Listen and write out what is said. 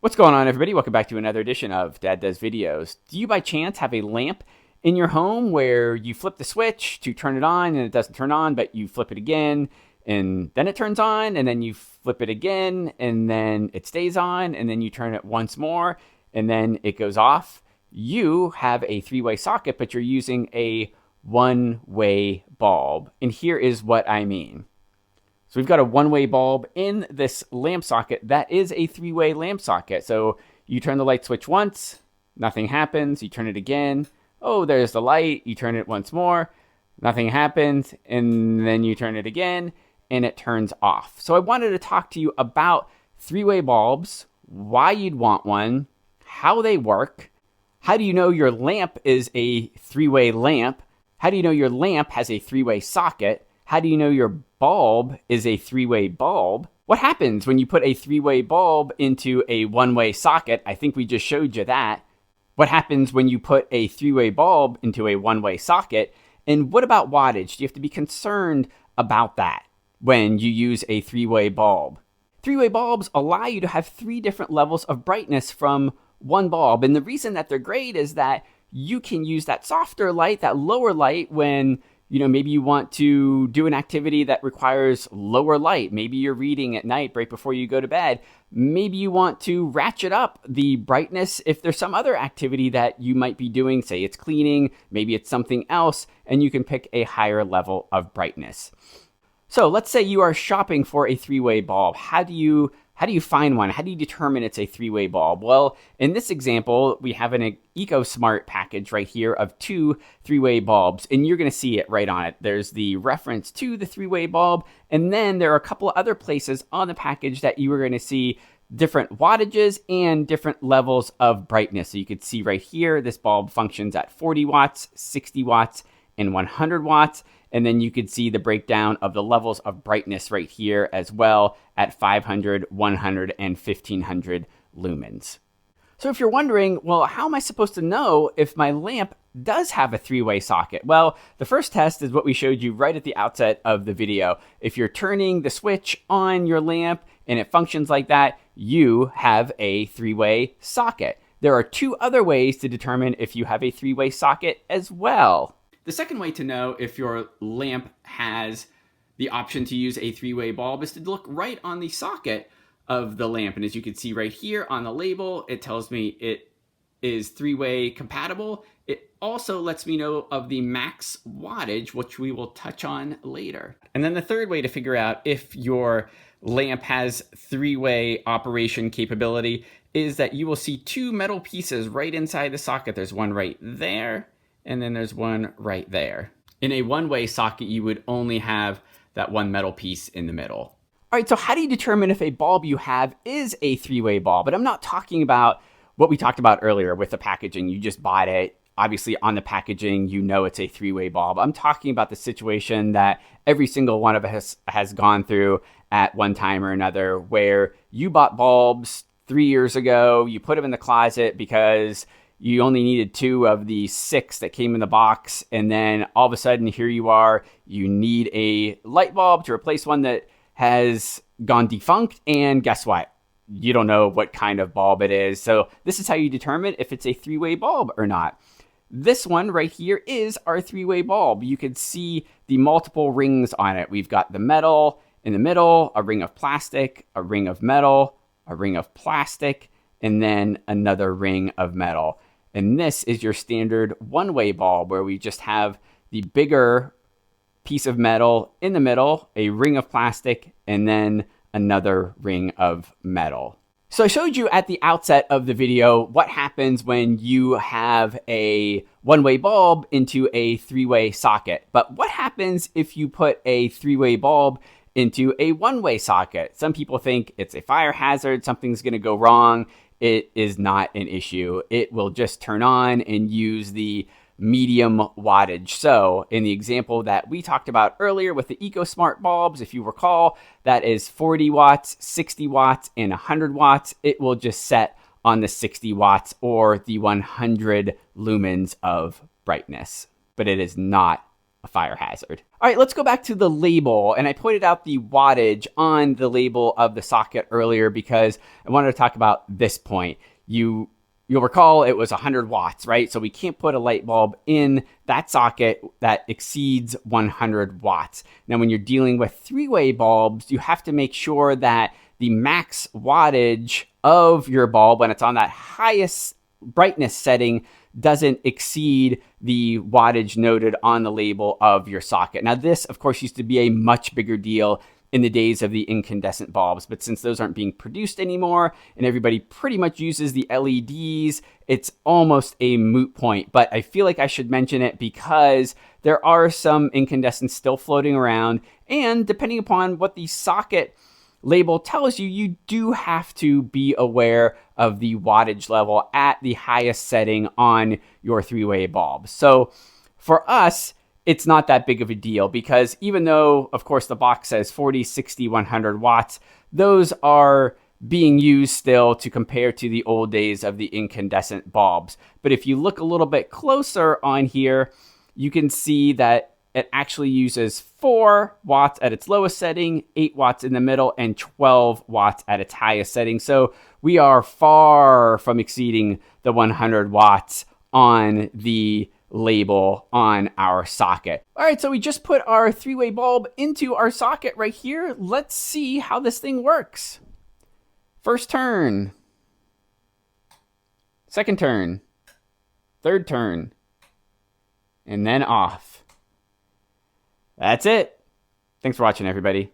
What's going on, everybody? Welcome back to another edition of Dad Does Videos. Do you by chance have a lamp in your home where you flip the switch to turn it on and it doesn't turn on, but you flip it again and then it turns on, and then you flip it again and then it stays on, and then you turn it once more and then it goes off? You have a three-way socket, but you're using a one-way bulb. And here is what I mean. So we've got a one-way bulb in this lamp socket that is a three-way lamp socket. So you turn the light switch once, nothing happens. You turn it again. Oh, there's the light. You turn it once more, nothing happens. And then you turn it again and it turns off. So I wanted to talk to you about three-way bulbs, why you'd want one, how they work. How do you know your lamp is a three-way lamp? How do you know your lamp has a three-way socket? How do you know your bulb is a three-way bulb? What happens when you put a three-way bulb into a one-way socket? I think we just showed you that. What happens when you put a three-way bulb into a one-way socket? And what about wattage? Do you have to be concerned about that when you use a three-way bulb? Three-way bulbs allow you to have three different levels of brightness from one bulb. And the reason that they're great is that you can use that softer light, that lower light, when maybe you want to do an activity that requires lower light. Maybe you're reading at night right before you go to bed. Maybe you want to ratchet up the brightness if there's some other activity that you might be doing. Say it's cleaning, maybe it's something else, and you can pick a higher level of brightness. So let's say you are shopping for a three-way bulb. How do you find one? How do you determine it's a three-way bulb? Well, in this example, we have an EcoSmart package right here of two three-way bulbs, and you're going to see it right on it. There's the reference to the three-way bulb, and then there are a couple of other places on the package that you are going to see different wattages and different levels of brightness. So you could see right here, this bulb functions at 40 watts, 60 watts, and 100 watts. And then you could see the breakdown of the levels of brightness right here as well at 500, 100, and 1500 lumens. So if you're wondering, well, how am I supposed to know if my lamp does have a three-way socket? Well, the first test is what we showed you right at the outset of the video. If you're turning the switch on your lamp and it functions like that, you have a three-way socket. There are two other ways to determine if you have a three-way socket as well. The second way to know if your lamp has the option to use a three-way bulb is to look right on the socket of the lamp. And as you can see right here on the label, it tells me it is three-way compatible. It also lets me know of the max wattage, which we will touch on later. And then the third way to figure out if your lamp has three-way operation capability is that you will see two metal pieces right inside the socket. There's one right there, and then there's one right there. In a one-way socket, you would only have that one metal piece in the middle. All right, so how do you determine if a bulb you have is a three-way bulb? But I'm not talking about what we talked about earlier with the packaging. You just bought it. Obviously, on the packaging, you know it's a three-way bulb. I'm talking about the situation that every single one of us has gone through at one time or another, where you bought bulbs 3 years ago, you put them in the closet because you only needed 2 of the 6 that came in the box. And then all of a sudden, here you are, you need a light bulb to replace one that has gone defunct. And guess what? You don't know what kind of bulb it is. So this is how you determine if it's a three-way bulb or not. This one right here is our three-way bulb. You can see the multiple rings on it. We've got the metal in the middle, a ring of plastic, a ring of metal, a ring of plastic, and then another ring of metal. And this is your standard one-way bulb, where we just have the bigger piece of metal in the middle, a ring of plastic, and then another ring of metal. So I showed you at the outset of the video what happens when you have a one-way bulb into a three-way socket. But what happens if you put a three-way bulb into a one-way socket? Some people think it's a fire hazard, something's going to go wrong. It is not an issue. It will just turn on and use the medium wattage. So in the example that we talked about earlier with the EcoSmart bulbs, if you recall, that is 40 watts, 60 watts, and 100 watts. It will just set on the 60 watts or the 100 lumens of brightness, but it is not a fire hazard. All right, let's go back to the label. And I pointed out the wattage on the label of the socket earlier because I wanted to talk about this point. You'll recall it was 100 watts, right? So we can't put a light bulb in that socket that exceeds 100 watts. Now, when you're dealing with three-way bulbs, you have to make sure that the max wattage of your bulb, when it's on that highest brightness setting, doesn't exceed the wattage noted on the label of your socket. Now, this, of course, used to be a much bigger deal in the days of the incandescent bulbs, but since those aren't being produced anymore and everybody pretty much uses the LEDs, it's almost a moot point. But I feel like I should mention it because there are some incandescents still floating around, and depending upon what the socket label tells you, you do have to be aware of the wattage level at the highest setting on your three-way bulb. So for us, it's not that big of a deal because even though, of course, the box says 40, 60, 100 watts, those are being used still to compare to the old days of the incandescent bulbs. But if you look a little bit closer on here, you can see that it actually uses 4 watts at its lowest setting, 8 watts in the middle, and 12 watts at its highest setting. So we are far from exceeding the 100 watts on the label on our socket. All right, so we just put our three-way bulb into our socket right here. Let's see how this thing works. First turn. Second turn. Third turn. And then off. That's it. Thanks for watching, everybody.